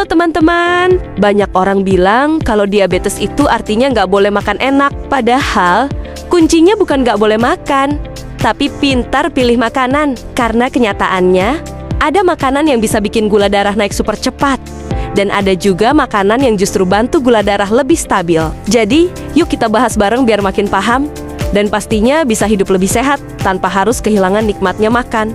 Halo teman-teman, banyak orang bilang kalau diabetes itu artinya nggak boleh makan enak. Padahal, kuncinya bukan nggak boleh makan, tapi pintar pilih makanan. Karena kenyataannya, ada makanan yang bisa bikin gula darah naik super cepat. Dan ada juga makanan yang justru bantu gula darah lebih stabil. Jadi, yuk kita bahas bareng biar makin paham. Dan pastinya bisa hidup lebih sehat tanpa harus kehilangan nikmatnya makan.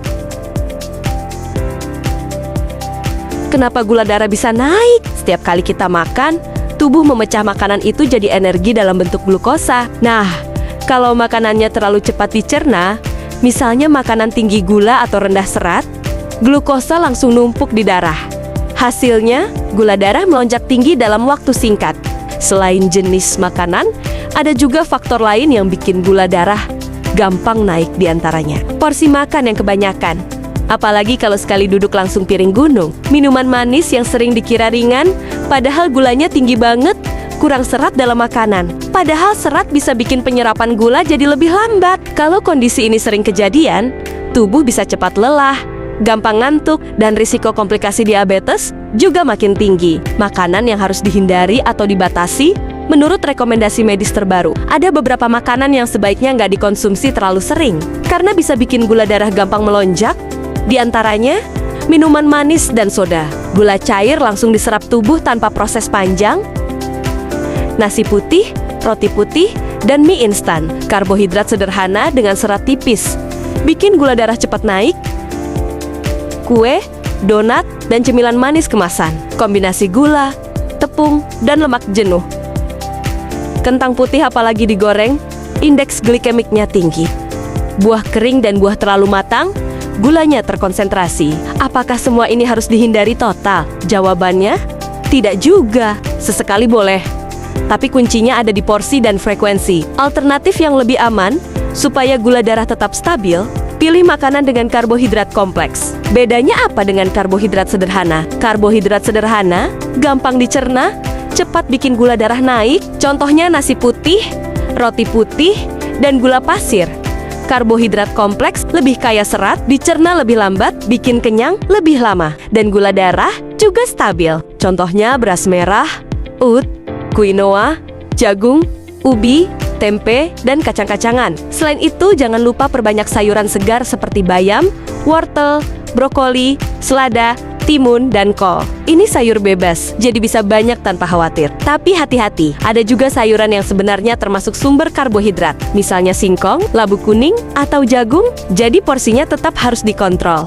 Kenapa gula darah bisa naik? Setiap kali kita makan, tubuh memecah makanan itu jadi energi dalam bentuk glukosa. Nah, kalau makanannya terlalu cepat dicerna, misalnya makanan tinggi gula atau rendah serat, glukosa langsung numpuk di darah. Hasilnya, gula darah melonjak tinggi dalam waktu singkat. Selain jenis makanan, ada juga faktor lain yang bikin gula darah gampang naik diantaranya. Porsi makan yang kebanyakan. Apalagi kalau sekali duduk langsung piring gunung. Minuman manis yang sering dikira ringan, padahal gulanya tinggi banget, kurang serat dalam makanan. Padahal serat bisa bikin penyerapan gula jadi lebih lambat. Kalau kondisi ini sering kejadian, tubuh bisa cepat lelah, gampang ngantuk, dan risiko komplikasi diabetes juga makin tinggi. Makanan yang harus dihindari atau dibatasi, menurut rekomendasi medis terbaru, ada beberapa makanan yang sebaiknya nggak dikonsumsi terlalu sering, karena bisa bikin gula darah gampang melonjak. Di antaranya, minuman manis dan soda. Gula cair langsung diserap tubuh tanpa proses panjang. Nasi putih, roti putih, dan mie instan. Karbohidrat sederhana dengan serat tipis. Bikin gula darah cepat naik. Kue, donat, dan cemilan manis kemasan. Kombinasi gula, tepung, dan lemak jenuh. Kentang putih apalagi digoreng, indeks glikemiknya tinggi. Buah kering dan buah terlalu matang, gulanya terkonsentrasi. Apakah semua ini harus dihindari total? Jawabannya, tidak juga. Sesekali boleh. Tapi kuncinya ada di porsi dan frekuensi. Alternatif yang lebih aman, supaya gula darah tetap stabil, pilih makanan dengan karbohidrat kompleks. Bedanya apa dengan karbohidrat sederhana? Karbohidrat sederhana, gampang dicerna, cepat bikin gula darah naik. Contohnya nasi putih, roti putih, dan gula pasir. Karbohidrat kompleks lebih kaya serat, dicerna lebih lambat, bikin kenyang lebih lama. Dan gula darah juga stabil. Contohnya beras merah, oat, quinoa, jagung, ubi, tempe, dan kacang-kacangan. Selain itu, jangan lupa perbanyak sayuran segar seperti bayam, wortel, brokoli, selada, timun, dan kol. Ini sayur bebas, jadi bisa banyak tanpa khawatir. Tapi hati-hati, ada juga sayuran yang sebenarnya termasuk sumber karbohidrat. Misalnya singkong, labu kuning, atau jagung, jadi porsinya tetap harus dikontrol.